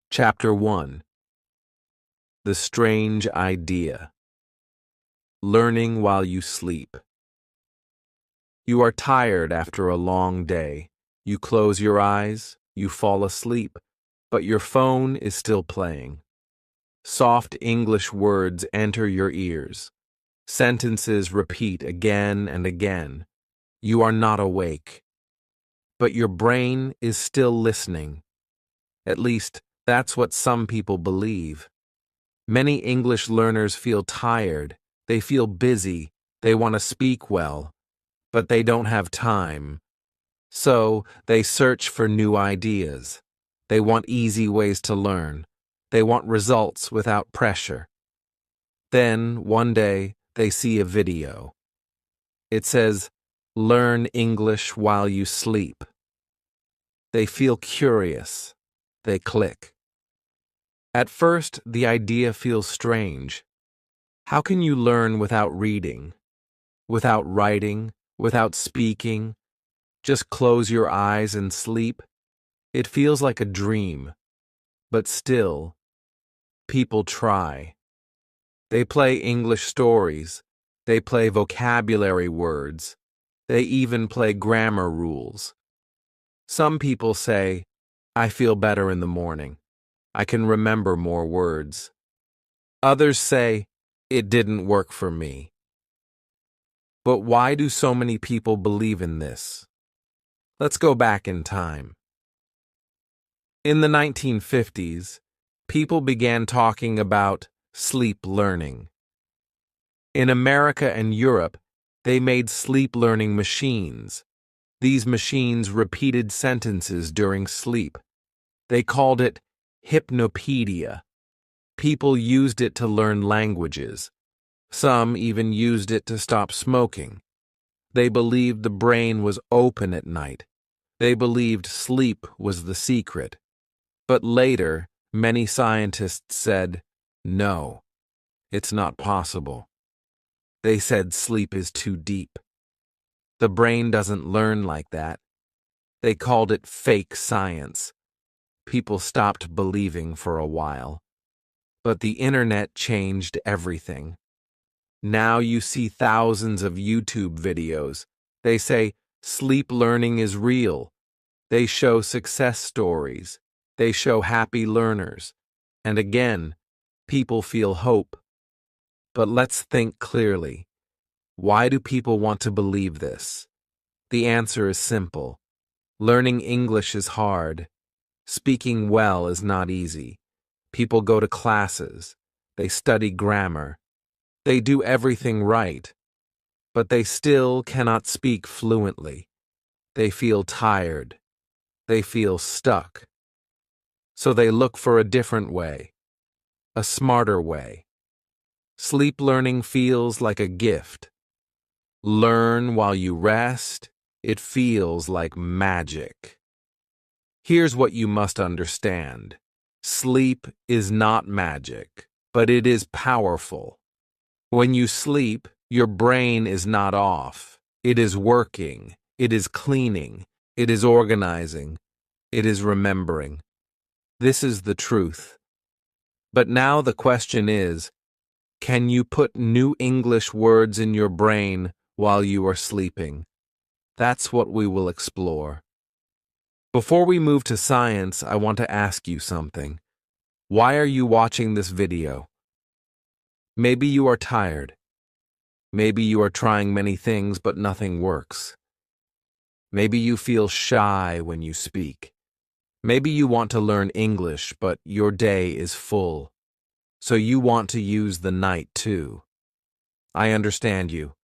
Chapter 1. The Strange Idea. Learning while you sleep. You are tired after a long day. You close your eyes, you fall asleep, but your phone is still playing. Soft English words enter your ears. Sentences repeat again and again. You are not awake, but your brain is still listening. At least, that's what some people believe. Many English learners feel tired, they feel busy, they want to speak well, but they don't have time. So, they search for new ideas. They want easy ways to learn. They want results without pressure. Then, one day, they see a video. It says, "Learn English while you sleep." They feel curious. They click. At first, the idea feels strange. How can you learn without reading, without writing, without speaking? Just close your eyes and sleep? It feels like a dream. But still, people try. They play English stories. They play vocabulary words. They even play grammar rules. Some people say, "I feel better in the morning. I can remember more words." Others say, "It didn't work for me." But why do so many people believe in this? Let's go back in time. In the 1950s, people began talking about sleep learning. In America and Europe, they made sleep learning machines. These machines repeated sentences during sleep. They called it hypnopedia. People used it to learn languages. Some even used it to stop smoking. They believed the brain was open at night. They believed sleep was the secret. But later, many scientists said, "No, it's not possible." They said sleep is too deep. The brain doesn't learn like that. They called it fake science. People stopped believing for a while. But the internet changed everything. Now you see thousands of YouTube videos. They say sleep learning is real. They show success stories. They show happy learners. And again, people feel hope. But let's think clearly. Why do people want to believe this? The answer is simple. Learning English is hard. Speaking well is not easy. People go to classes. They study grammar. They do everything right. But they still cannot speak fluently. They feel tired. They feel stuck. So they look for a different way, a smarter way. Sleep learning feels like a gift. Learn while you rest. It feels like magic. Here's what you must understand. Sleep is not magic, but it is powerful. When you sleep, your brain is not off. It is working. It is cleaning. It is organizing. It is remembering. This is the truth. But now the question is, can you put new English words in your brain while you are sleeping? That's what we will explore. Before we move to science, I want to ask you something. Why are you watching this video? Maybe you are tired. Maybe you are trying many things, but nothing works. Maybe you feel shy when you speak. Maybe you want to learn English, but your day is full. So you want to use the night too. I understand you.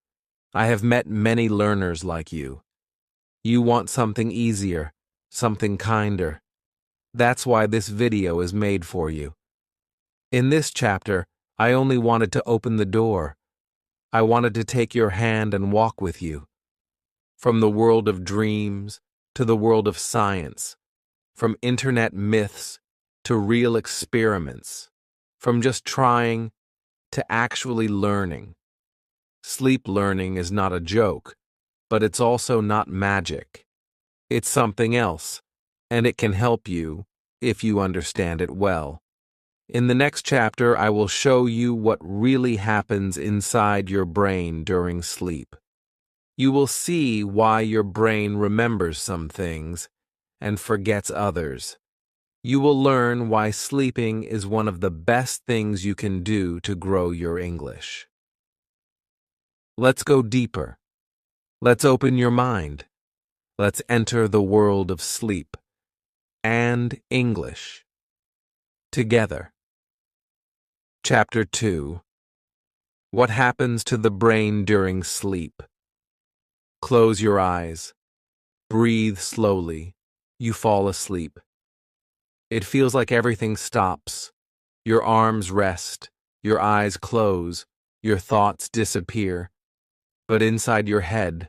I have met many learners like you. You want something easier, something kinder. That's why this video is made for you. In this chapter, I only wanted to open the door. I wanted to take your hand and walk with you. From the world of dreams to the world of science. From internet myths to real experiments. From just trying to actually learning. Sleep learning is not a joke, but it's also not magic. It's something else, and it can help you if you understand it well. In the next chapter, I will show you what really happens inside your brain during sleep. You will see why your brain remembers some things and forgets others. You will learn why sleeping is one of the best things you can do to grow your English. Let's go deeper. Let's open your mind. Let's enter the world of sleep and English together. Chapter 2. What happens to the brain during sleep? Close your eyes. Breathe slowly. You fall asleep. It feels like everything stops. Your arms rest. Your eyes close. Your thoughts disappear. But inside your head,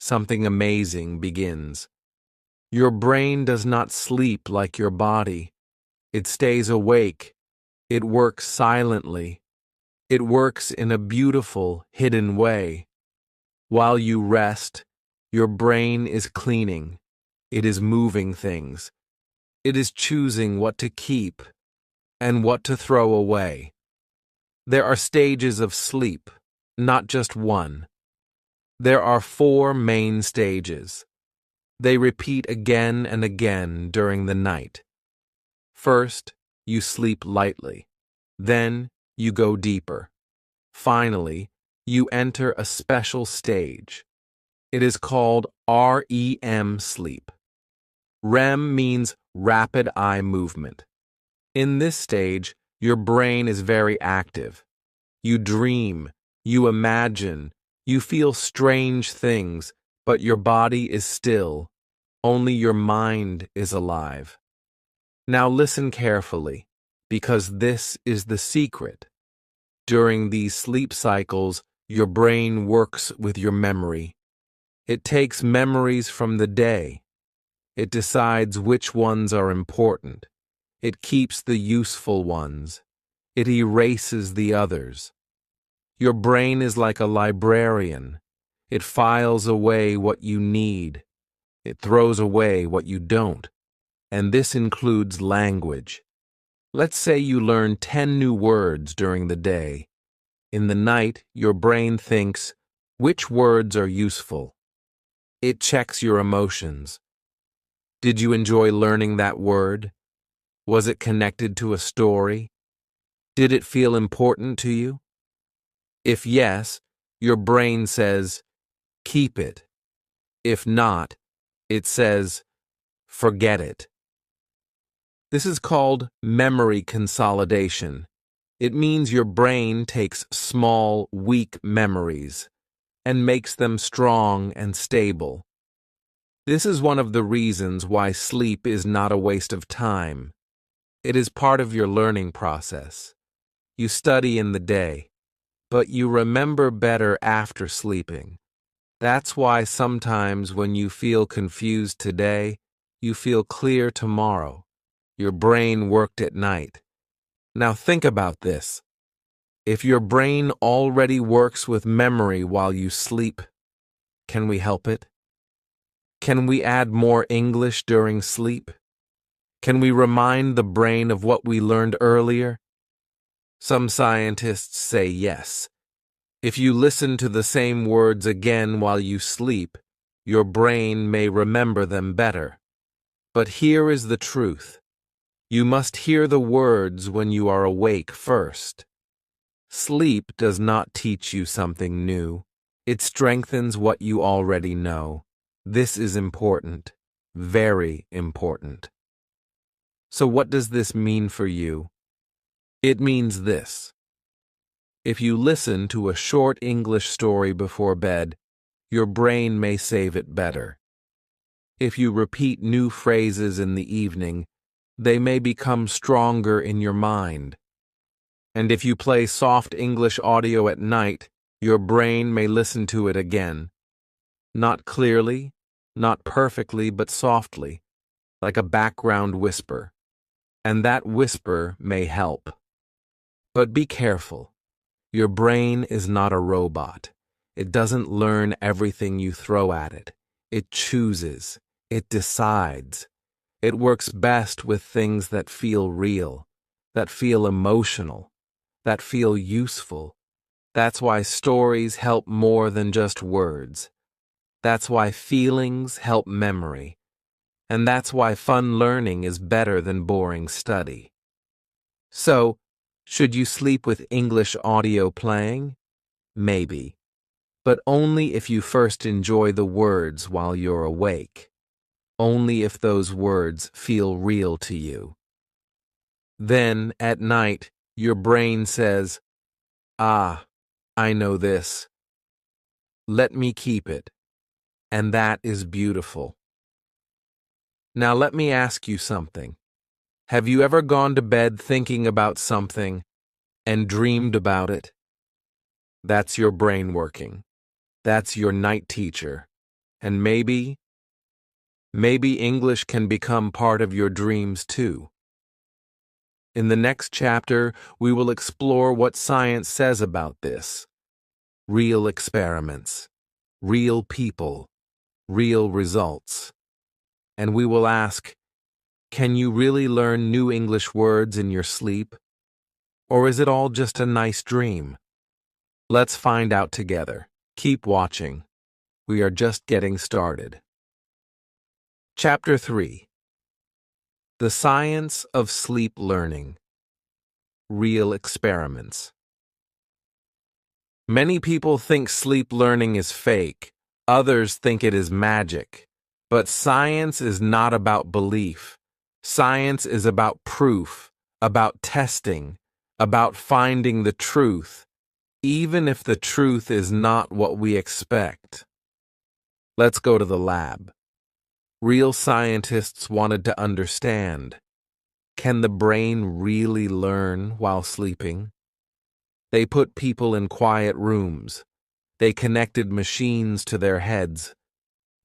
something amazing begins. Your brain does not sleep like your body. It stays awake. It works silently. It works in a beautiful, hidden way. While you rest, your brain is cleaning. It is moving things. It is choosing what to keep and what to throw away. There are stages of sleep, not just one. There are 4 main stages. They repeat again and again during the night. First, you sleep lightly. Then, you go deeper. Finally, you enter a special stage. It is called REM sleep. REM means rapid eye movement. In this stage, your brain is very active. You dream, you imagine, you feel strange things, but your body is still. Only your mind is alive. Now listen carefully, because this is the secret. During these sleep cycles, your brain works with your memory. It takes memories from the day. It decides which ones are important. It keeps the useful ones. It erases the others. Your brain is like a librarian. It files away what you need. It throws away what you don't. And this includes language. Let's say you learn 10 new words during the day. In the night, your brain thinks, which words are useful? It checks your emotions. Did you enjoy learning that word? Was it connected to a story? Did it feel important to you? If yes, your brain says, keep it. If not, it says, forget it. This is called memory consolidation. It means your brain takes small, weak memories and makes them strong and stable. This is one of the reasons why sleep is not a waste of time. It is part of your learning process. You study in the day, but you remember better after sleeping. That's why sometimes when you feel confused today, you feel clear tomorrow. Your brain worked at night. Now think about this. If your brain already works with memory while you sleep, can we help it? Can we add more English during sleep? Can we remind the brain of what we learned earlier? Some scientists say yes. If you listen to the same words again while you sleep, your brain may remember them better. But here is the truth. You must hear the words when you are awake first. Sleep does not teach you something new. It strengthens what you already know. This is important, very important. So what does this mean for you? It means this. If you listen to a short English story before bed, your brain may save it better. If you repeat new phrases in the evening, they may become stronger in your mind. And if you play soft English audio at night, your brain may listen to it again. Not clearly, not perfectly, but softly, like a background whisper. And that whisper may help. But be careful. Your brain is not a robot. It doesn't learn everything you throw at it. It chooses. It decides. It works best with things that feel real, that feel emotional, that feel useful. That's why stories help more than just words. That's why feelings help memory. And that's why fun learning is better than boring study. So, should you sleep with English audio playing? Maybe. But only if you first enjoy the words while you're awake. Only if those words feel real to you. Then, at night, your brain says, "Ah, I know this. Let me keep it." And that is beautiful. Now let me ask you something. Have you ever gone to bed thinking about something and dreamed about it? That's your brain working. That's your night teacher. And maybe English can become part of your dreams too. In the next chapter, we will explore what science says about this. Real experiments, real people, real results. And we will ask, can you really learn new English words in your sleep? Or is it all just a nice dream? Let's find out together. Keep watching. We are just getting started. Chapter 3. The Science of Sleep Learning. Real Experiments. Many people think sleep learning is fake. Others think it is magic. But science is not about belief. Science is about proof, about testing, about finding the truth, even if the truth is not what we expect. Let's go to the lab. Real scientists wanted to understand, can the brain really learn while sleeping? They put people in quiet rooms. They connected machines to their heads.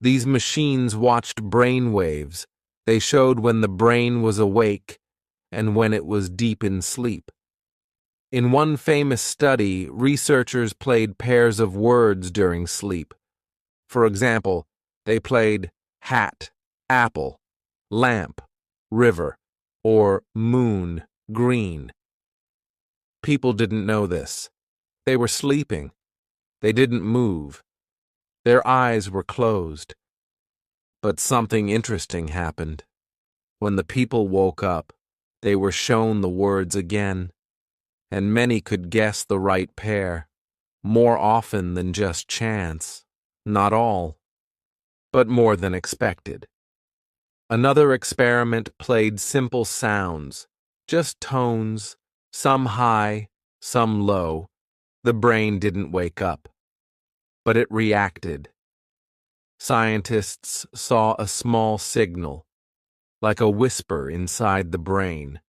These machines watched brain waves. They showed when the brain was awake and when it was deep in sleep. In one famous study, researchers played pairs of words during sleep. For example, they played hat, apple, lamp, river, or moon, green. People didn't know this. They were sleeping. They didn't move. Their eyes were closed. But something interesting happened. When the people woke up, they were shown the words again, and many could guess the right pair, more often than just chance. Not all, but more than expected. Another experiment played simple sounds, just tones, some high, some low. The brain didn't wake up, but it reacted. Scientists saw a small signal, like a whisper inside the brain.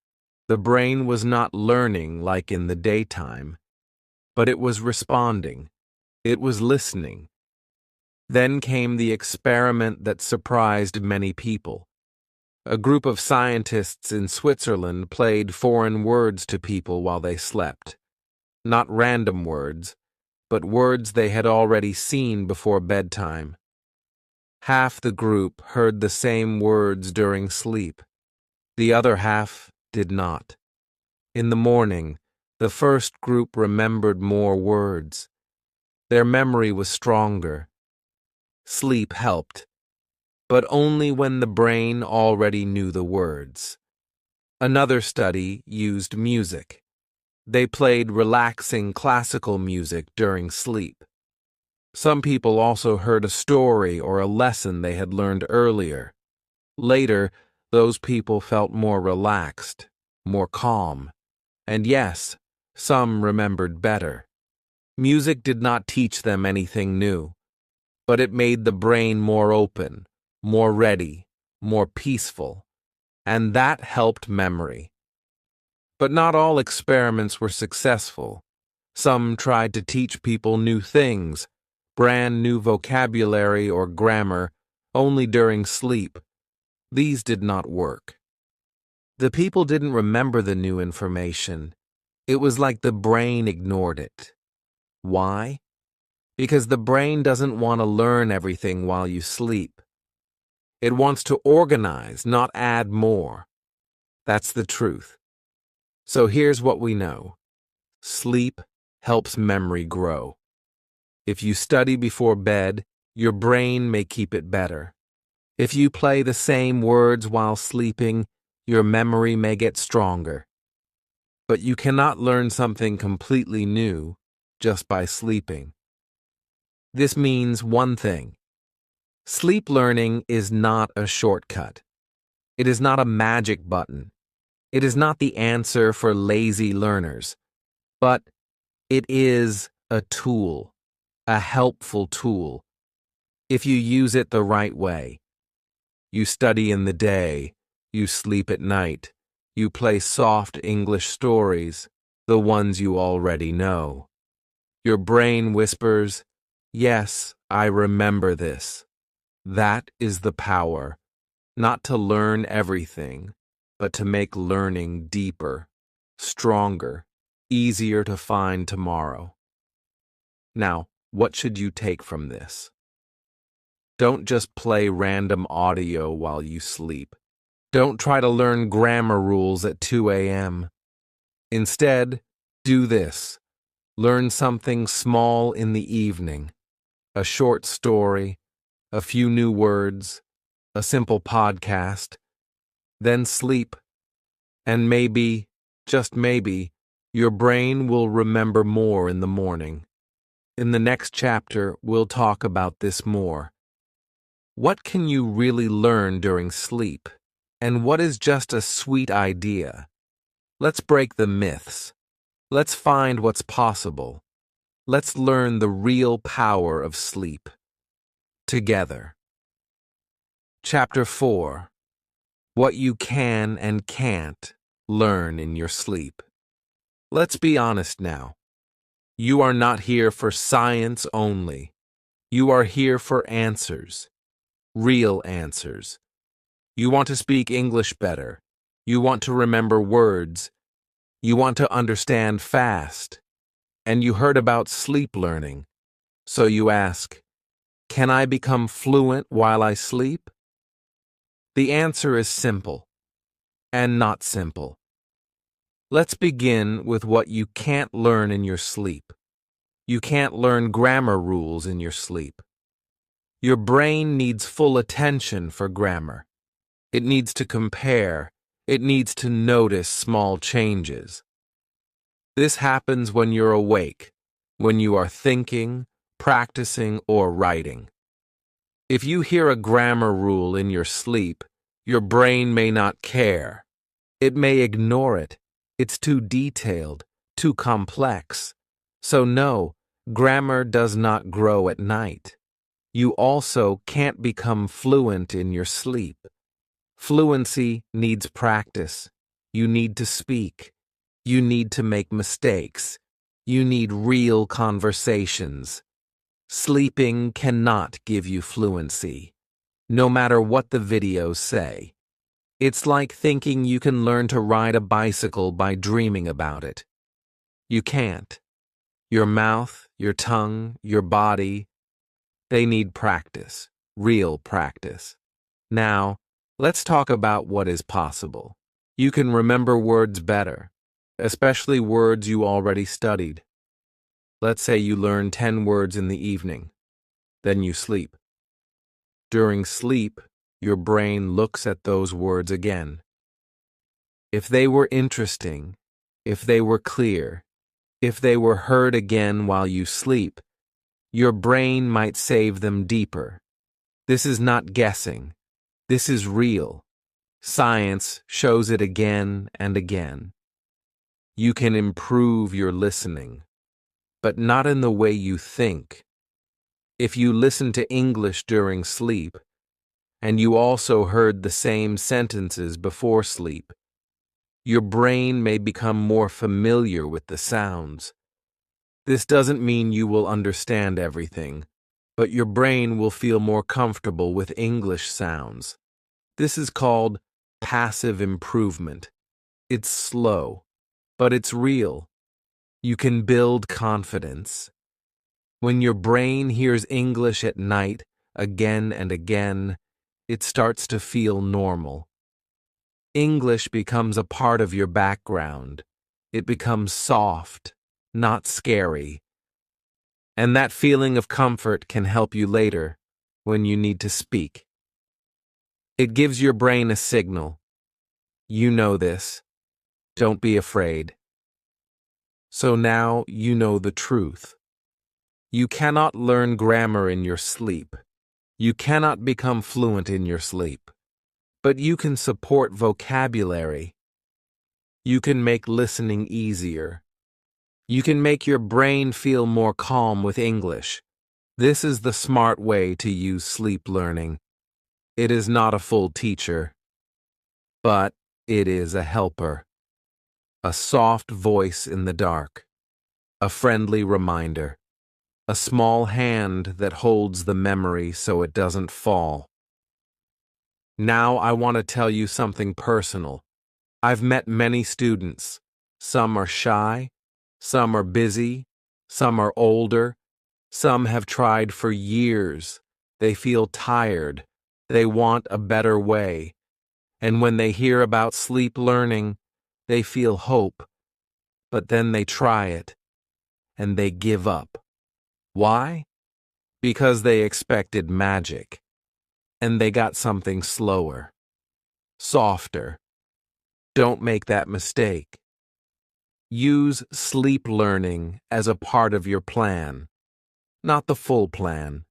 The brain was not learning like in the daytime, but it was responding. It was listening. Then came the experiment that surprised many people. A group of scientists in Switzerland played foreign words to people while they slept. Not random words, but words they had already seen before bedtime. Half the group heard the same words during sleep. The other half did not. In the morning, the first group remembered more words. Their memory was stronger. Sleep helped, but only when the brain already knew the words. Another study used music. They played relaxing classical music during sleep. Some people also heard a story or a lesson they had learned earlier. Later, those people felt more relaxed, more calm. And yes, some remembered better. Music did not teach them anything new, but it made the brain more open, more ready, more peaceful, and that helped memory. But not all experiments were successful. Some tried to teach people new things, brand new vocabulary or grammar, only during sleep. These did not work. The people didn't remember the new information. It was like the brain ignored it. Why? Because the brain doesn't want to learn everything while you sleep. It wants to organize, not add more. That's the truth. So here's what we know. Sleep helps memory grow. If you study before bed, your brain may keep it better. If you play the same words while sleeping, your memory may get stronger. But you cannot learn something completely new just by sleeping. This means one thing. Sleep learning is not a shortcut. It is not a magic button. It is not the answer for lazy learners. But it is a tool, a helpful tool, if you use it the right way. You study in the day, you sleep at night, you play soft English stories, the ones you already know. Your brain whispers, "Yes, I remember this." That is the power, not to learn everything, but to make learning deeper, stronger, easier to find tomorrow. Now, what should you take from this? Don't just play random audio while you sleep. Don't try to learn grammar rules at 2 a.m. Instead, do this. Learn something small in the evening. A short story, a few new words, a simple podcast. Then sleep. And maybe, just maybe, your brain will remember more in the morning. In the next chapter, we'll talk about this more. What can you really learn during sleep? And what is just a sweet idea? Let's break the myths. Let's find what's possible. Let's learn the real power of sleep. Together. Chapter 4. What you can and can't learn in your sleep. Let's be honest now. You are not here for science only. You are here for answers. Real answers. You want to speak English better. You want to remember words. You want to understand fast. And you heard about sleep learning. So you ask, can I become fluent while I sleep? The answer is simple and not simple. Let's begin with what you can't learn in your sleep. You can't learn grammar rules in your sleep. Your brain needs full attention for grammar. It needs to compare. It needs to notice small changes. This happens when you're awake, when you are thinking, practicing, or writing. If you hear a grammar rule in your sleep, your brain may not care. It may ignore it. It's too detailed, too complex. So no, grammar does not grow at night. You also can't become fluent in your sleep. Fluency needs practice. You need to speak. You need to make mistakes. You need real conversations. Sleeping cannot give you fluency, no matter what the videos say. It's like thinking you can learn to ride a bicycle by dreaming about it. You can't. Your mouth, your tongue, your body, they need practice, real practice. Now, let's talk about what is possible. You can remember words better, especially words you already studied. Let's say you learn 10 words in the evening. Then you sleep. During sleep, your brain looks at those words again. If they were interesting, if they were clear, if they were heard again while you sleep, your brain might save them deeper. This is not guessing. This is real. Science shows it again and again. You can improve your listening, but not in the way you think. If you listen to English during sleep, and you also heard the same sentences before sleep, your brain may become more familiar with the sounds. This doesn't mean you will understand everything, but your brain will feel more comfortable with English sounds. This is called passive improvement. It's slow, but it's real. You can build confidence. When your brain hears English at night again and again, it starts to feel normal. English becomes a part of your background. It becomes soft, not scary. And that feeling of comfort can help you later when you need to speak. It gives your brain a signal. You know this. Don't be afraid. So now you know the truth. You cannot learn grammar in your sleep. You cannot become fluent in your sleep. But you can support vocabulary. You can make listening easier. You can make your brain feel more calm with English. This is the smart way to use sleep learning. It is not a full teacher, but it is a helper. A soft voice in the dark. A friendly reminder. A small hand that holds the memory so it doesn't fall. Now I want to tell you something personal. I've met many students. Some are shy, some are busy, some are older, some have tried for years. They feel tired. They want a better way. And when they hear about sleep learning, they feel hope. But then they try it, and they give up. Why? Because they expected magic, and they got something slower, softer. Don't make that mistake. Use sleep learning as a part of your plan, not the full plan.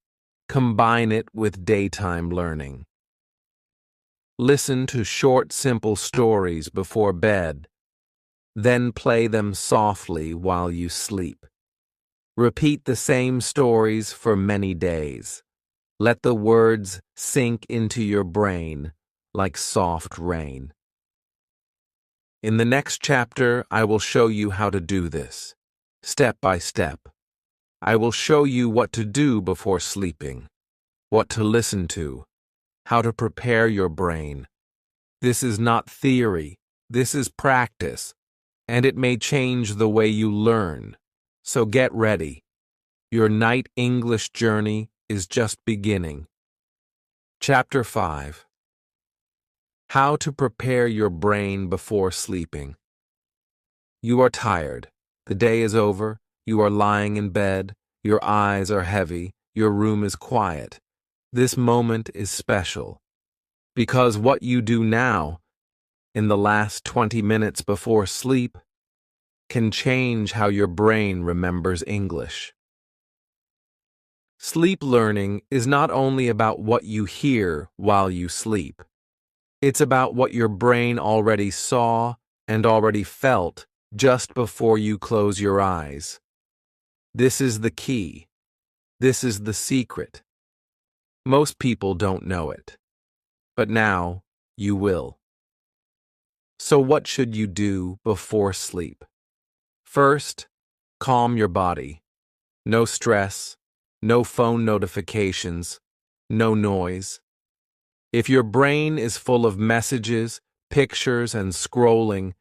Combine it with daytime learning. Listen to short, simple stories before bed. Then play them softly while you sleep. Repeat the same stories for many days. Let the words sink into your brain like soft rain. In the next chapter, I will show you how to do this, step by step. I will show you what to do before sleeping, what to listen to, how to prepare your brain. This is not theory, this is practice, and it may change the way you learn. So get ready. Your night English journey is just beginning. Chapter 5. How to prepare your brain before sleeping. You are tired. The day is over. You are lying in bed. Your eyes are heavy. Your room is quiet. This moment is special. Because what you do now, in the last 20 minutes before sleep, can change how your brain remembers English. Sleep learning is not only about what you hear while you sleep. It's about what your brain already saw and already felt just before you close your eyes. This is the key. This is the secret. Most people don't know it, but now you will. So what should you do before sleep? First, calm your body. No stress, no phone notifications, no noise. If your brain is full of messages, pictures, and scrolling,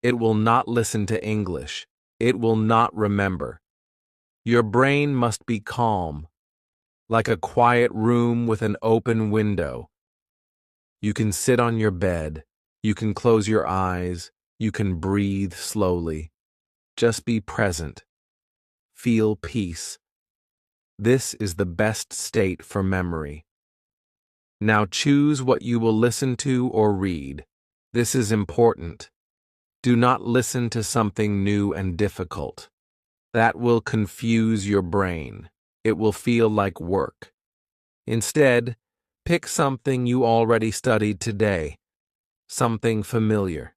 it will not listen to English. It will not remember. Your brain must be calm, like a quiet room with an open window. You can sit on your bed. You can close your eyes. You can breathe slowly. Just be present. Feel peace. This is the best state for memory. Now choose what you will listen to or read. This is important. Do not listen to something new and difficult. That will confuse your brain. It will feel like work. Instead, pick something you already studied today. Something familiar.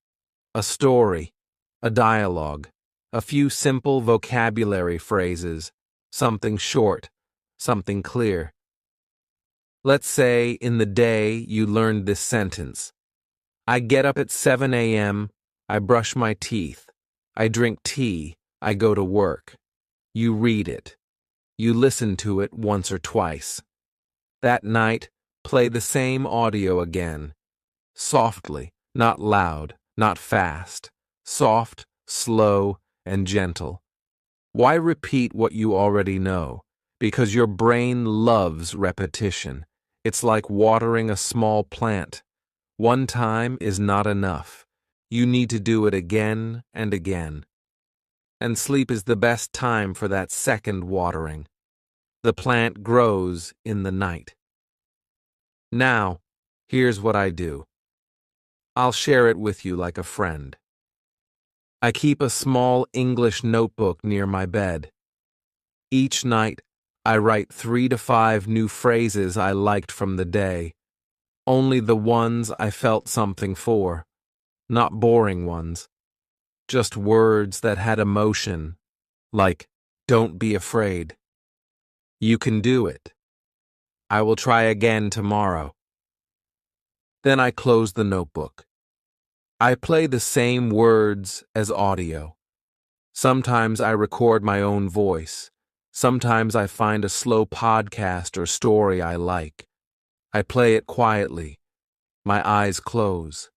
A story, a dialogue, a few simple vocabulary phrases, something short, something clear. Let's say in the day you learned this sentence. I get up at 7 a.m., I brush my teeth, I drink tea, I go to work. You read it. You listen to it once or twice. That night, play the same audio again. Softly, not loud, not fast. Soft, slow, and gentle. Why repeat what you already know? Because your brain loves repetition. It's like watering a small plant. One time is not enough. You need to do it again and again. And sleep is the best time for that second watering. The plant grows in the night. Now, here's what I do. I'll share it with you like a friend. I keep a small English notebook near my bed. Each night, I write 3 to 5 new phrases I liked from the day. Only the ones I felt something for. Not boring ones. Just words that had emotion, like, don't be afraid. You can do it. I will try again tomorrow. Then I close the notebook. I play the same words as audio. Sometimes I record my own voice. Sometimes I find a slow podcast or story I like. I play it quietly. My eyes close.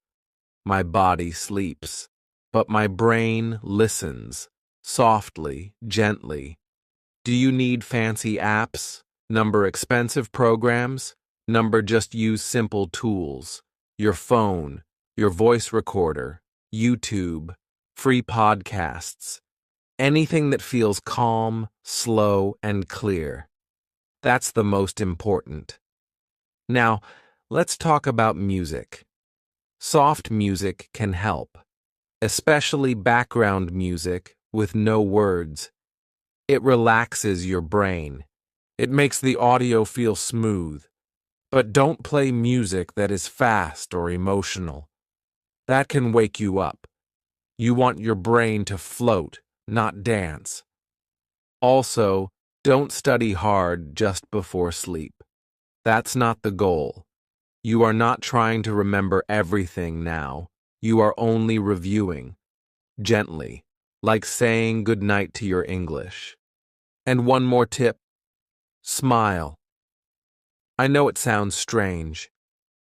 My body sleeps. But my brain listens, softly, gently. Do you need fancy apps? Number expensive programs? Number just use simple tools. Your phone, your voice recorder, YouTube, free podcasts. Anything that feels calm, slow, and clear. That's the most important. Now, let's talk about music. Soft music can help, especially background music with no words. It relaxes your brain. It makes the audio feel smooth. But don't play music that is fast or emotional. That can wake you up. You want your brain to float, not dance. Also, don't study hard just before sleep. That's not the goal. You are not trying to remember everything now. You are only reviewing. Gently, like saying goodnight to your English. And one more tip. Smile. I know it sounds strange,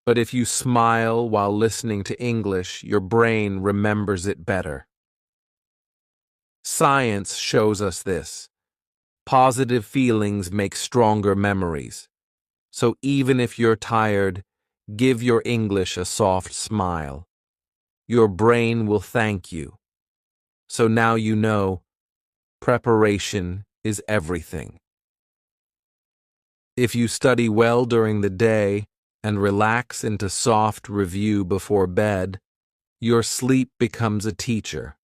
but if you smile while listening to English, your brain remembers it better. Science shows us this. Positive feelings make stronger memories. So even if you're tired, give your English a soft smile. Your brain will thank you. So now you know, preparation is everything. If you study well during the day and relax into soft review before bed, your sleep becomes a teacher.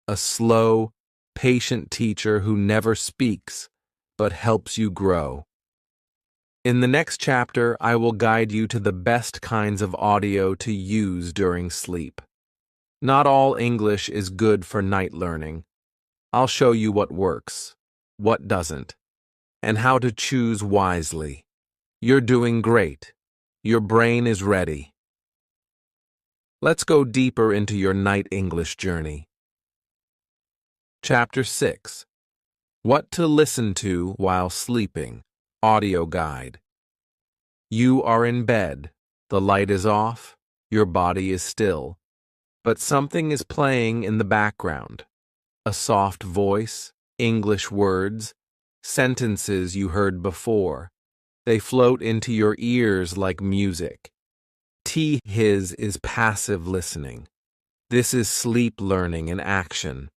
A slow, patient teacher who never speaks, but helps you grow. In the next chapter, I will guide you to the best kinds of audio to use during sleep. Not all English is good for night learning. I'll show you what works, what doesn't, and how to choose wisely. You're doing great. Your brain is ready. Let's go deeper into your night English journey. Chapter 6. What to listen to while sleeping. Audio guide. You are in bed. The light is off. Your body is still. But something is playing in the background. A soft voice, English words, sentences you heard before. They float into your ears like music. His is passive listening. This is sleep learning in action.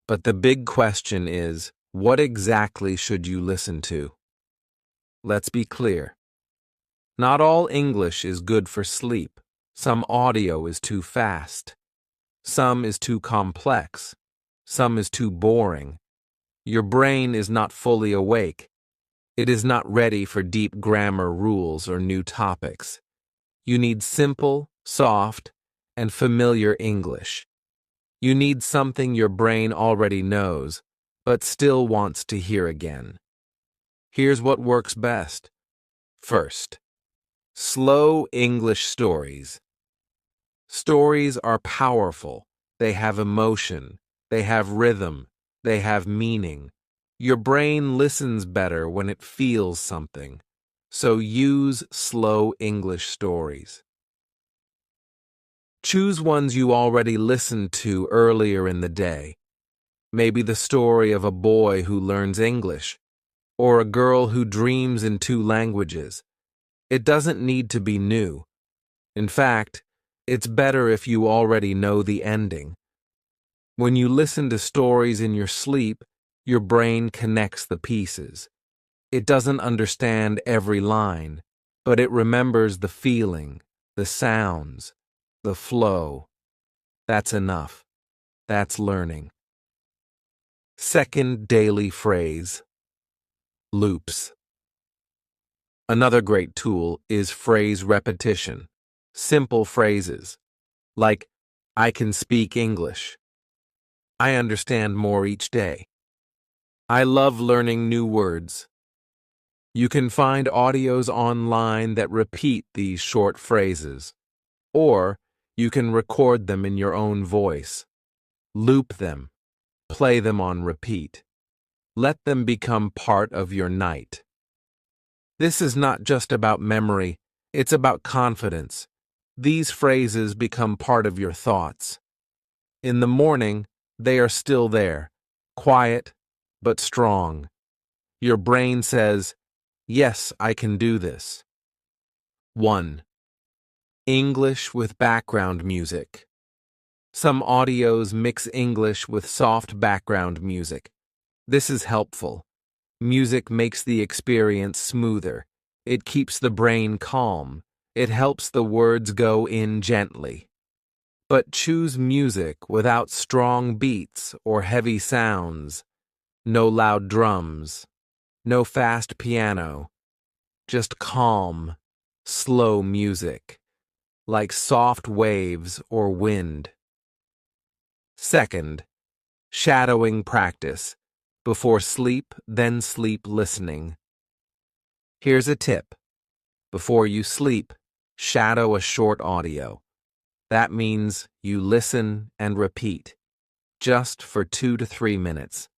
But the big question is, what exactly should you listen to? Let's be clear. Not all English is good for sleep. Some audio is too fast. Some is too complex. Some is too boring. Your brain is not fully awake. It is not ready for deep grammar rules or new topics. You need simple, soft, and familiar English. You need something your brain already knows, but still wants to hear again. Here's what works best. First, slow English stories. Stories are powerful. They have emotion. They have rhythm. They have meaning. Your brain listens better when it feels something. So use slow English stories. Choose ones you already listened to earlier in the day. Maybe the story of a boy who learns English, or a girl who dreams in 2 languages. It doesn't need to be new. In fact, it's better if you already know the ending. When you listen to stories in your sleep, your brain connects the pieces. It doesn't understand every line, but it remembers the feeling, the sounds, the flow. That's enough. That's learning. Second daily phrase. Loops. Another great tool is phrase repetition. Simple phrases, like, I can speak English. I understand more each day. I love learning new words. You can find audios online that repeat these short phrases, or you can record them in your own voice. Loop them. Play them on repeat. Let them become part of your night. This is not just about memory, it's about confidence. These phrases become part of your thoughts. In the morning, they are still there, quiet but strong. Your brain says, yes, I can do this. 1. English with background music. Some audios mix English with soft background music. This is helpful. Music makes the experience smoother. It keeps the brain calm. It helps the words go in gently. But choose music without strong beats or heavy sounds. No loud drums. No fast piano. Just calm, slow music, like soft waves or wind. Second, shadowing practice. Before sleep, then sleep listening. Here's a tip. Before you sleep, shadow a short audio. That means you listen and repeat, just for 2 to 3 minutes.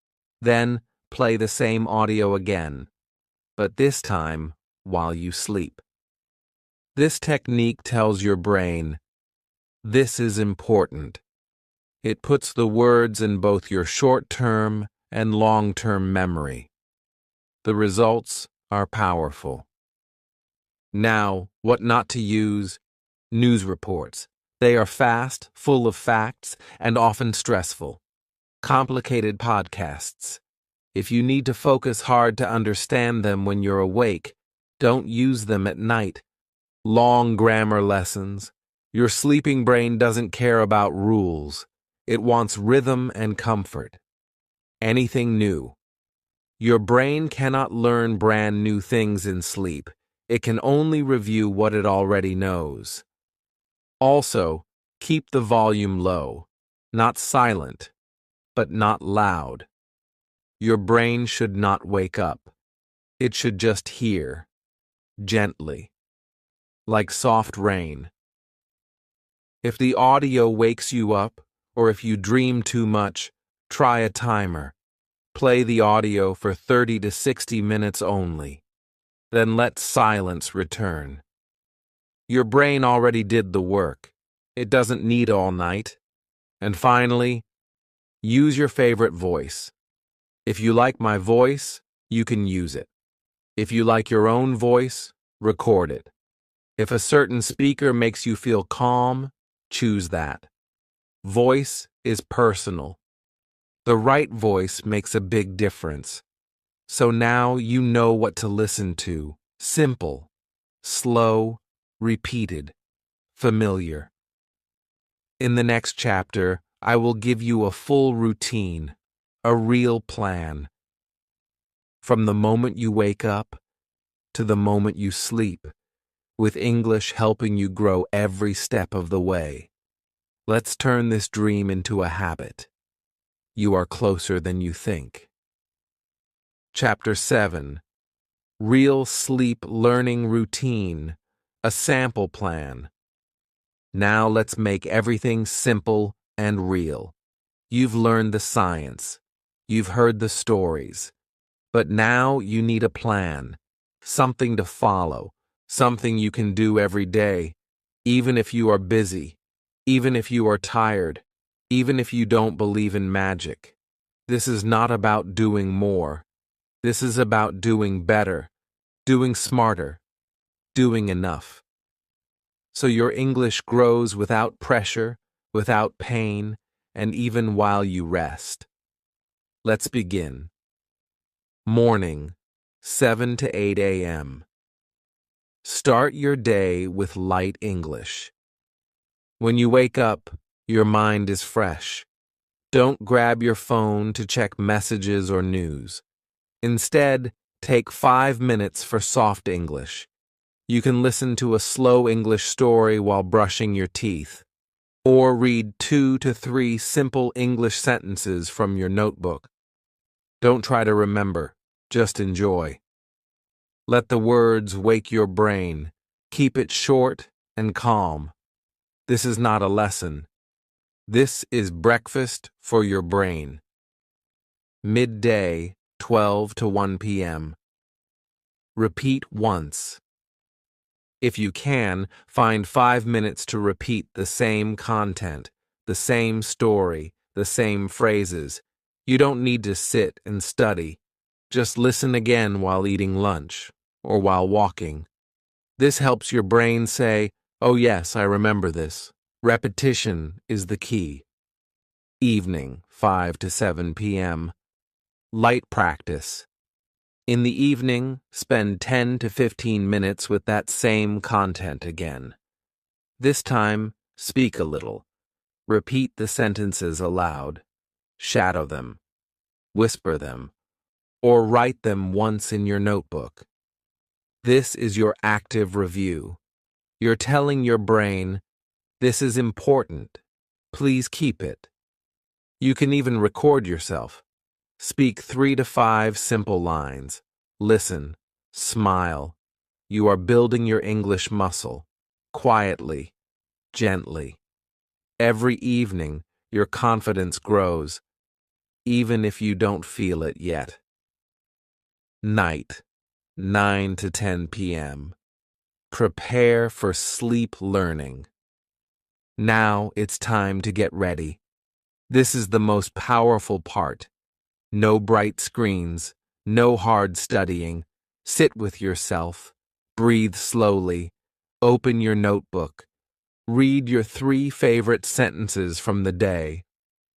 Then play the same audio again, but this time while you sleep. This technique tells your brain, this is important. It puts the words in both your short-term and long-term memory. The results are powerful. Now, what not to use? News reports. They are fast, full of facts, and often stressful. Complicated podcasts. If you need to focus hard to understand them when you're awake, don't use them at night. Long grammar lessons. Your sleeping brain doesn't care about rules. It wants rhythm and comfort. Anything new. Your brain cannot learn brand new things in sleep. It can only review what it already knows. Also, keep the volume low. Not silent, but not loud. Your brain should not wake up. It should just hear, gently, like soft rain. If the audio wakes you up, or if you dream too much, try a timer. Play the audio for 30 to 60 minutes only. Then let silence return. Your brain already did the work. It doesn't need all night. And finally, use your favorite voice. If you like my voice, you can use it. If you like your own voice, record it. If a certain speaker makes you feel calm, choose that. Voice is personal. The right voice makes a big difference. So now you know what to listen to. Simple, slow, repeated, familiar. In the next chapter, I will give you a full routine, a real plan. From the moment you wake up to the moment you sleep, with English helping you grow every step of the way. Let's turn this dream into a habit. You are closer than you think. Chapter 7. Real Sleep Learning Routine, a Sample Plan. Now let's make everything simple and real. You've learned the science. You've heard the stories. But now you need a plan, something to follow, something you can do every day, even if you are busy, even if you are tired, even if you don't believe in magic. This is not about doing more. This is about doing better, doing smarter. doing enough. So your English grows without pressure, without pain, and even while you rest. Let's begin. Morning, 7 to 8 a.m. Start your day with light English. When you wake up, your mind is fresh. Don't grab your phone to check messages or news. Instead, take 5 minutes for soft English. You can listen to a slow English story while brushing your teeth, or read 2 to 3 simple English sentences from your notebook. Don't try to remember, just enjoy. Let the words wake your brain. Keep it short and calm. This is not a lesson. This is breakfast for your brain. Midday, 12 to 1 p.m. Repeat once. If you can, find 5 minutes to repeat the same content, the same story, the same phrases. You don't need to sit and study. Just listen again while eating lunch or while walking. This helps your brain say, "Oh yes, I remember this." Repetition is the key. Evening, 5 to 7 p.m. Light practice. In the evening, spend 10 to 15 minutes with that same content again. This time, speak a little. Repeat the sentences aloud. Shadow them. Whisper them. Or write them once in your notebook. This is your active review. You're telling your brain, "This is important. Please keep it." You can even record yourself. Speak 3 to 5 simple lines. Listen. Smile. You are building your English muscle. Quietly. Gently. Every evening, your confidence grows, even if you don't feel it yet. Night, 9 to 10 p.m. Prepare for sleep learning. Now it's time to get ready. This is the most powerful part. No bright screens, no hard studying. Sit with yourself. Breathe slowly. Open your notebook. Read your 3 favorite sentences from the day.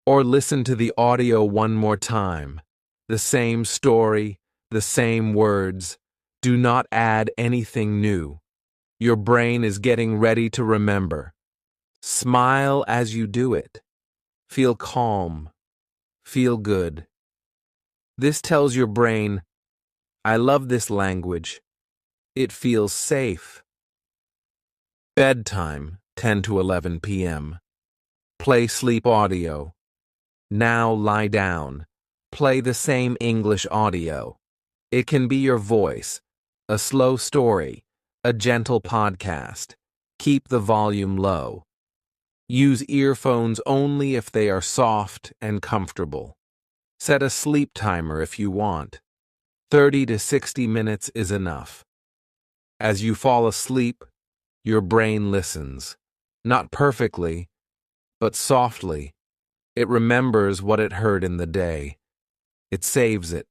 Or listen to the audio one more time. The same story, the same words. Do not add anything new. Your brain is getting ready to remember. Smile as you do it. Feel calm. Feel good. This tells your brain, "I love this language. It feels safe." Bedtime, 10 to 11 p.m. Play sleep audio. Now lie down. Play the same English audio. It can be your voice, a slow story, a gentle podcast. Keep the volume low. Use earphones only if they are soft and comfortable. Set a sleep timer if you want. 30 to 60 minutes is enough. As you fall asleep, your brain listens. Not perfectly, but softly. It remembers what it heard in the day. It saves it.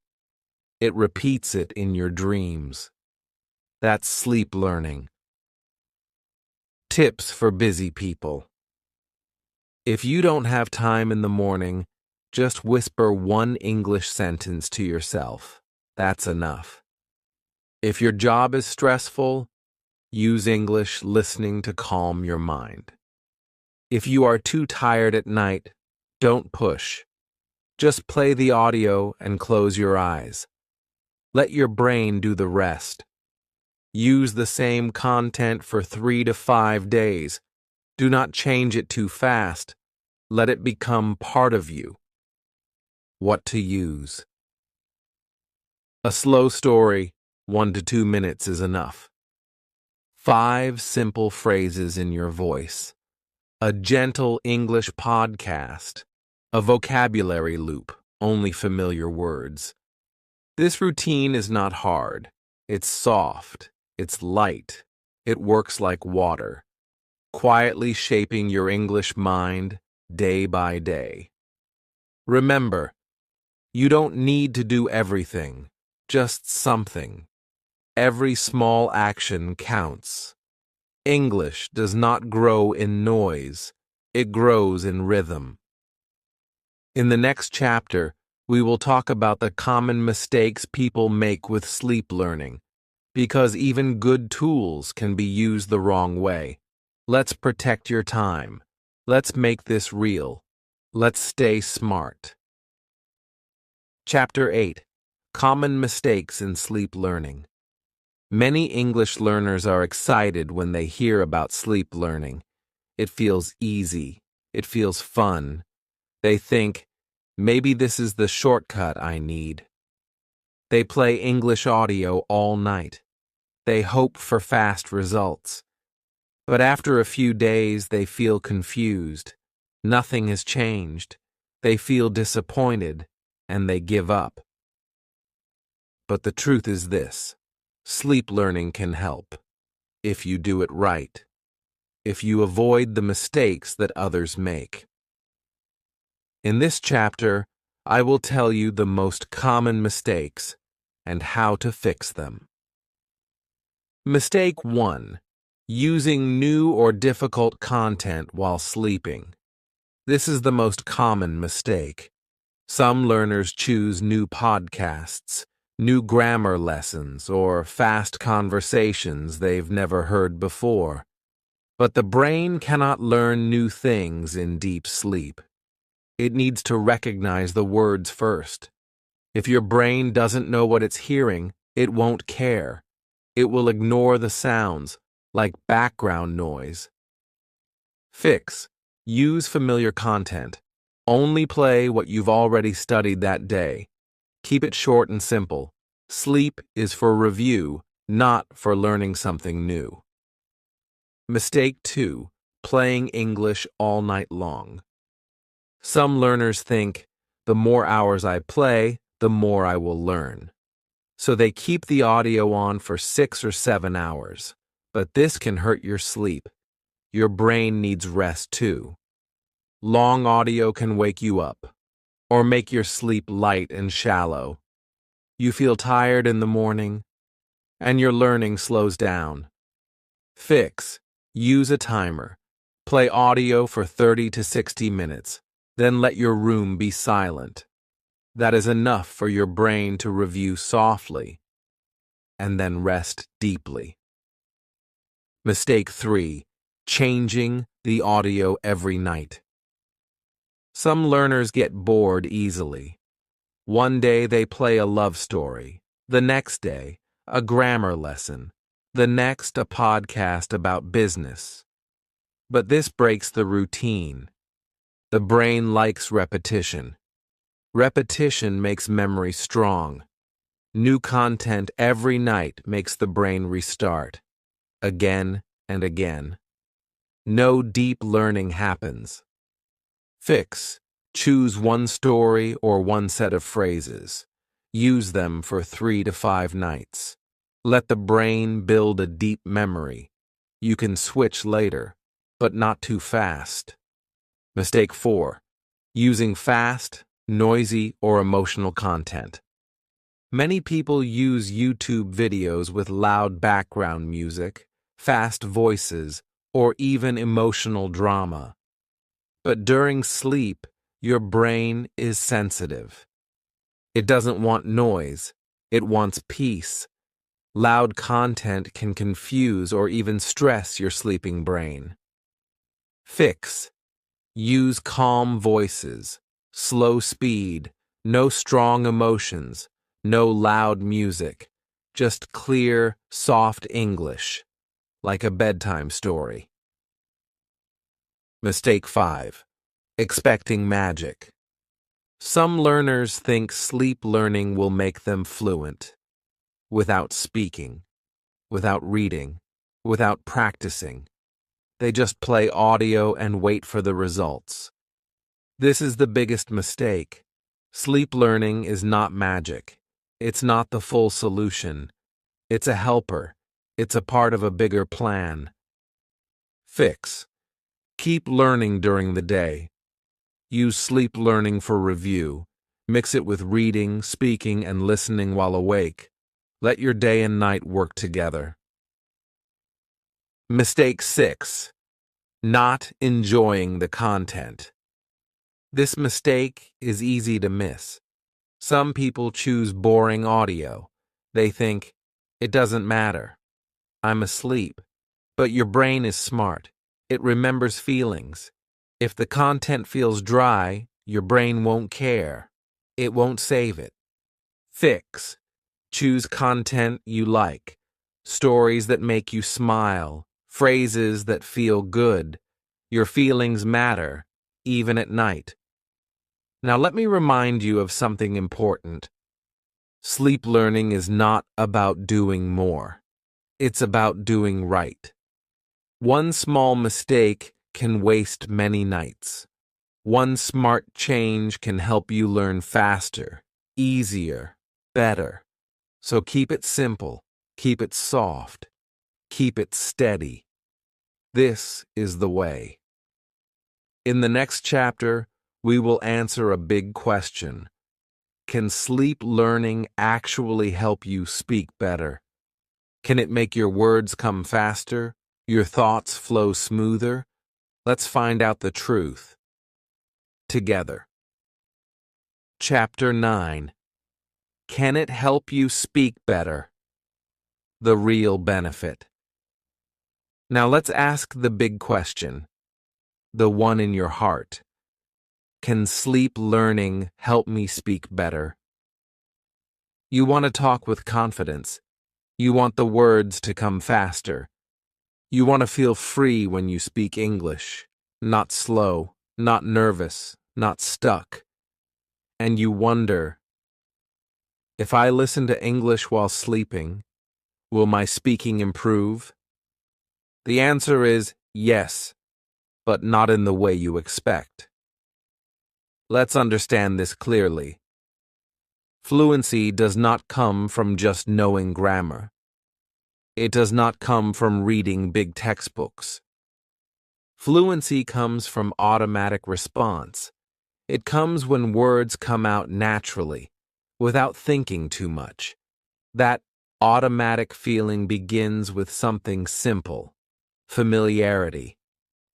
It repeats it in your dreams. That's sleep learning. Tips for busy people. If you don't have time in the morning, just whisper one English sentence to yourself. That's enough. If your job is stressful, use English listening to calm your mind. If you are too tired at night, don't push. Just play the audio and close your eyes. Let your brain do the rest. Use the same content for 3 to 5 days. Do not change it too fast. Let it become part of you. What to use. A slow story, 1 to 2 minutes is enough. 5 simple phrases in your voice. A gentle English podcast. A vocabulary loop, only familiar words. This routine is not hard. It's soft. It's light. It works like water, quietly shaping your English mind day by day. Remember, you don't need to do everything, just something. Every small action counts. English does not grow in noise, it grows in rhythm. In the next chapter, we will talk about the common mistakes people make with sleep learning, because even good tools can be used the wrong way. Let's protect your time. Let's make this real. Let's stay smart. Chapter 8. Common Mistakes in Sleep Learning. Many English learners are excited when they hear about sleep learning. It feels easy. It feels fun. They think, maybe this is the shortcut I need. They play English audio all night. They hope for fast results. But after a few days, they feel confused. Nothing has changed. They feel disappointed, and they give up. But the truth is this: sleep learning can help, if you do it right, if you avoid the mistakes that others make. In this chapter, I will tell you the most common mistakes and how to fix them. Mistake 1. Using new or difficult content while sleeping. This is the most common mistake. Some learners choose new podcasts, new grammar lessons, or fast conversations they've never heard before. But the brain cannot learn new things in deep sleep. It needs to recognize the words first. If your brain doesn't know what it's hearing, it won't care. It will ignore the sounds, like background noise. Fix. Use familiar content. Only play what you've already studied that day. Keep it short and simple. Sleep is for review, not for learning something new. Mistake 2. Playing English all night long. Some learners think, the more hours I play, the more I will learn. So they keep the audio on for 6 or 7 hours. But this can hurt your sleep. Your brain needs rest too. Long audio can wake you up, or make your sleep light and shallow. You feel tired in the morning, and your learning slows down. Fix. Use a timer. Play audio for 30 to 60 minutes, then let your room be silent. That is enough for your brain to review softly, and then rest deeply. Mistake 3. Changing the audio every night. Some learners get bored easily. One day they play a love story, the next day a grammar lesson, the next a podcast about business. But this breaks the routine. The brain likes repetition. Repetition makes memory strong. New content every night makes the brain restart, again and again. No deep learning happens. Fix. Choose one story or one set of phrases. Use them for 3 to 5 nights. Let the brain build a deep memory. You can switch later, but not too fast. Mistake 4. Using fast, noisy, or emotional content. Many people use YouTube videos with loud background music, fast voices, or even emotional drama. But during sleep, your brain is sensitive. It doesn't want noise. It wants peace. Loud content can confuse or even stress your sleeping brain. Fix. Use calm voices, slow speed, no strong emotions, no loud music, just clear, soft English, like a bedtime story. Mistake 5. Expecting magic. Some learners think sleep learning will make them fluent, without speaking, without reading, without practicing. They just play audio and wait for the results. This is the biggest mistake. Sleep learning is not magic. It's not the full solution. It's a helper. It's a part of a bigger plan. Fix. Keep learning during the day. Use sleep learning for review. Mix it with reading, speaking, and listening while awake. Let your day and night work together. Mistake 6. Not enjoying the content. This mistake is easy to miss. Some people choose boring audio. They think, it doesn't matter. I'm asleep. But your brain is smart. It remembers feelings. If the content feels dry, your brain won't care. It won't save it. Fix. Choose content you like. Stories that make you smile. Phrases that feel good. Your feelings matter, even at night. Now let me remind you of something important. Sleep learning is not about doing more. It's about doing right. One small mistake can waste many nights. One smart change can help you learn faster, easier, better. So keep it simple, keep it soft, keep it steady. This is the way. In the next chapter, we will answer a big question. Can sleep learning actually help you speak better? Can it make your words come faster, your thoughts flow smoother? Let's find out the truth together. Chapter 9. Can it help you speak better? The real benefit. Now let's ask the big question, the one in your heart. Can sleep learning help me speak better? You want to talk with confidence. You want the words to come faster. You want to feel free when you speak English, not slow, not nervous, not stuck. And you wonder, if I listen to English while sleeping, will my speaking improve? The answer is yes, but not in the way you expect. Let's understand this clearly. Fluency does not come from just knowing grammar. It does not come from reading big textbooks. Fluency comes from automatic response. It comes when words come out naturally, without thinking too much. That automatic feeling begins with something simple, familiarity.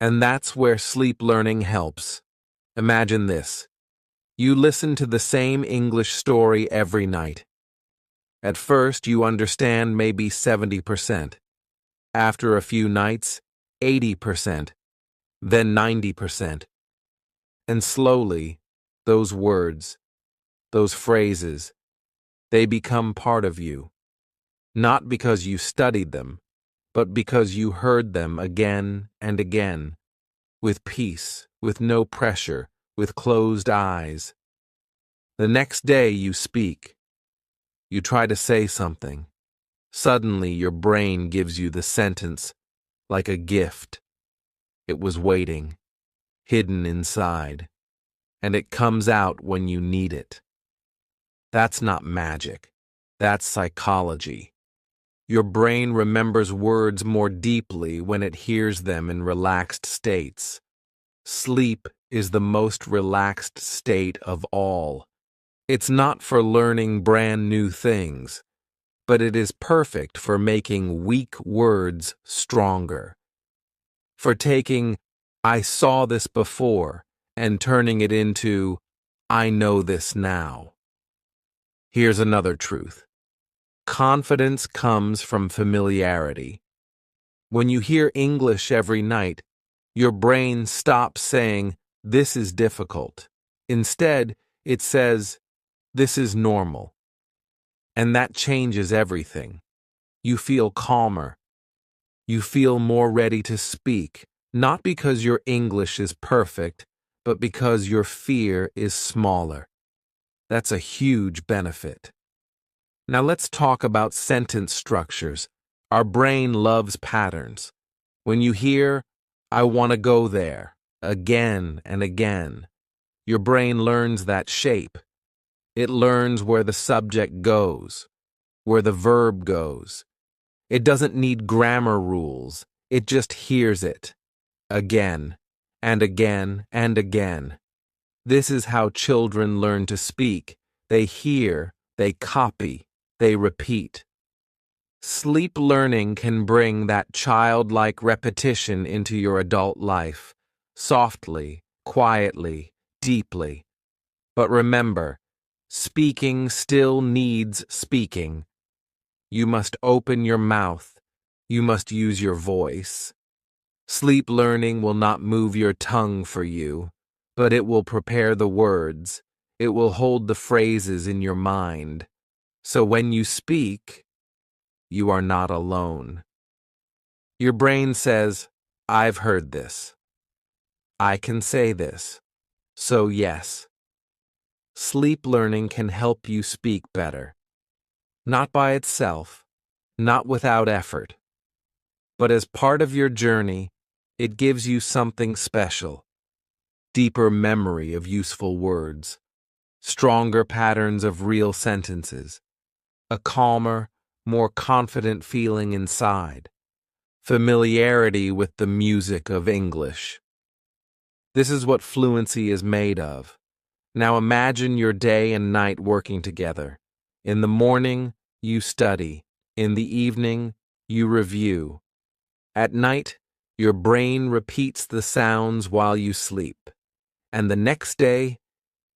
And that's where sleep learning helps. Imagine this. You listen to the same English story every night. At first, you understand maybe 70%. After a few nights, 80%. Then 90%. And slowly, those words, those phrases, they become part of you. Not because you studied them, but because you heard them again and again, with peace, with no pressure, with closed eyes. The next day you speak. You try to say something. Suddenly your brain gives you the sentence, like a gift. It was waiting, hidden inside, and it comes out when you need it. That's not magic. That's psychology. Your brain remembers words more deeply when it hears them in relaxed states. Sleep is the most relaxed state of all. It's not for learning brand new things, but it is perfect for making weak words stronger. For taking, I saw this before, and turning it into, I know this now. Here's another truth. Confidence comes from familiarity. When you hear English every night, your brain stops saying, this is difficult. Instead, it says, this is normal. And that changes everything. You feel calmer. You feel more ready to speak, not because your English is perfect, but because your fear is smaller. That's a huge benefit. Now let's talk about sentence structures. Our brain loves patterns. When you hear, I want to go there, again and again, your brain learns that shape. It learns where the subject goes, where the verb goes. It doesn't need grammar rules. It just hears it. Again, and again, and again. This is how children learn to speak. They hear, they copy, they repeat. Sleep learning can bring that childlike repetition into your adult life, softly, quietly, deeply. But remember, speaking still needs speaking. You must open your mouth. You must use your voice. Sleep learning will not move your tongue for you, but it will prepare the words. It will hold the phrases in your mind. So when you speak, you are not alone. Your brain says, I've heard this. I can say this. So yes, sleep learning can help you speak better. Not by itself, not without effort, but as part of your journey, it gives you something special. Deeper memory of useful words, stronger patterns of real sentences, a calmer, more confident feeling inside, familiarity with the music of English. This is what fluency is made of. Now imagine your day and night working together. In the morning, you study. In the evening, you review. At night, your brain repeats the sounds while you sleep. And the next day,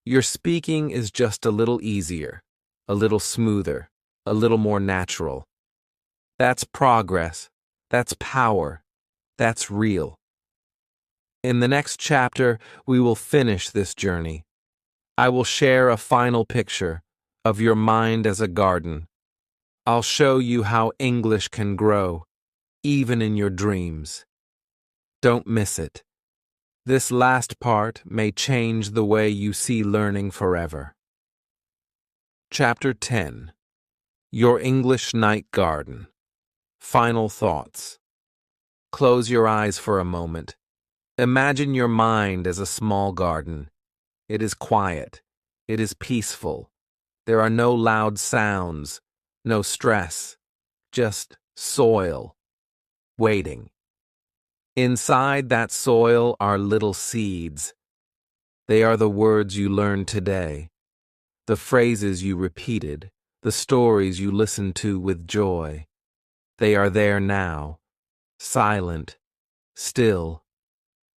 your speaking is just a little easier, a little smoother, a little more natural. That's progress. That's power. That's real. In the next chapter, we will finish this journey. I will share a final picture of your mind as a garden. I'll show you how English can grow, even in your dreams. Don't miss it. This last part may change the way you see learning forever. Chapter 10. Your English Night Garden. Final thoughts. Close your eyes for a moment. Imagine your mind as a small garden. It is quiet. It is peaceful. There are no loud sounds, no stress, just soil, waiting. Inside that soil are little seeds. They are the words you learned today, the phrases you repeated, the stories you listened to with joy. They are there now, silent, still,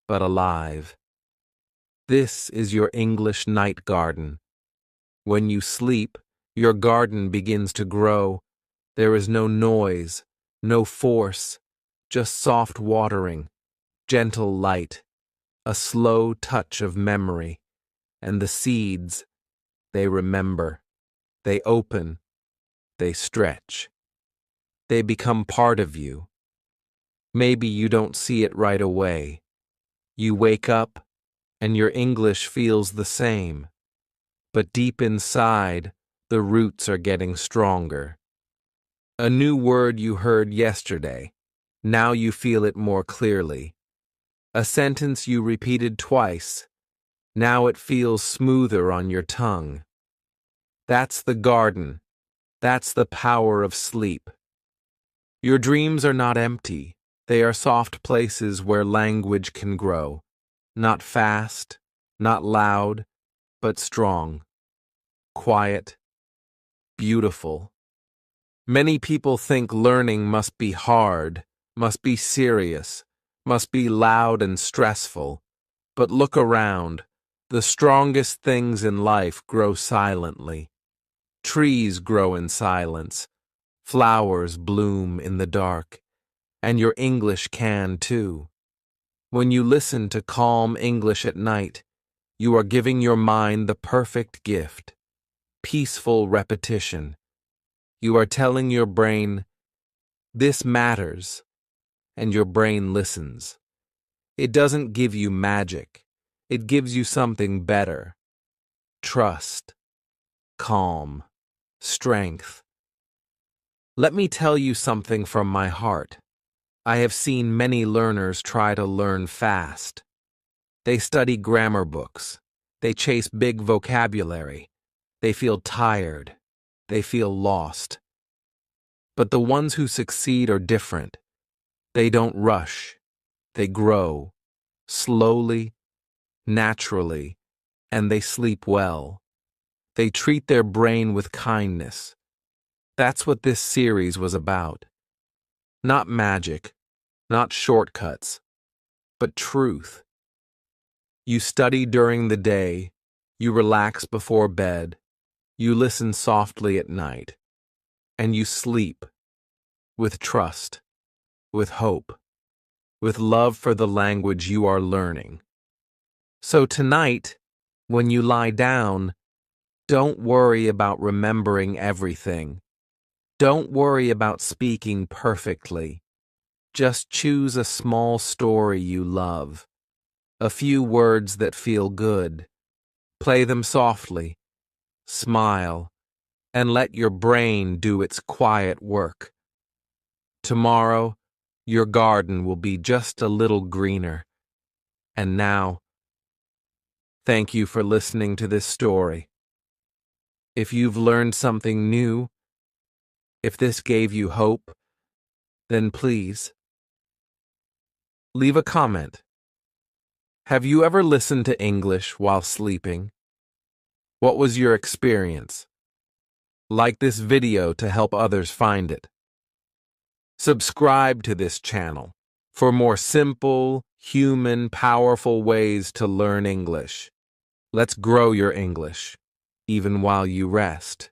but alive. This is your English night garden. When you sleep, your garden begins to grow. There is no noise, no force, just soft watering, gentle light, a slow touch of memory, and the seeds, they remember, they open, they stretch. They become part of you. Maybe you don't see it right away. You wake up, and your English feels the same. But deep inside, the roots are getting stronger. A new word you heard yesterday. Now you feel it more clearly. A sentence you repeated twice. Now it feels smoother on your tongue. That's the garden. That's the power of sleep. Your dreams are not empty. They are soft places where language can grow. Not fast, not loud, but strong. Quiet, beautiful. Many people think learning must be hard, must be serious, must be loud and stressful. But look around. The strongest things in life grow silently. Trees grow in silence. Flowers bloom in the dark. And your English can too. When you listen to calm English at night, you are giving your mind the perfect gift. Peaceful repetition. You are telling your brain, this matters, and your brain listens. It doesn't give you magic. It gives you something better. Trust, calm, strength. Let me tell you something from my heart. I have seen many learners try to learn fast. They study grammar books. They chase big vocabulary. They feel tired. They feel lost. But the ones who succeed are different. They don't rush. They grow, slowly, naturally, and they sleep well. They treat their brain with kindness. That's what this series was about. Not magic, not shortcuts, but truth. You study during the day, you relax before bed, you listen softly at night, and you sleep with trust, with hope, with love for the language you are learning. So tonight, when you lie down, don't worry about remembering everything. Don't worry about speaking perfectly. Just choose a small story you love, a few words that feel good. Play them softly, smile, and let your brain do its quiet work. Tomorrow, your garden will be just a little greener. And now, thank you for listening to this story. If you've learned something new, if this gave you hope, then please leave a comment. Have you ever listened to English while sleeping? What was your experience? Like this video to help others find it. Subscribe to this channel for more simple, human, powerful ways to learn English. Let's grow your English, even while you rest.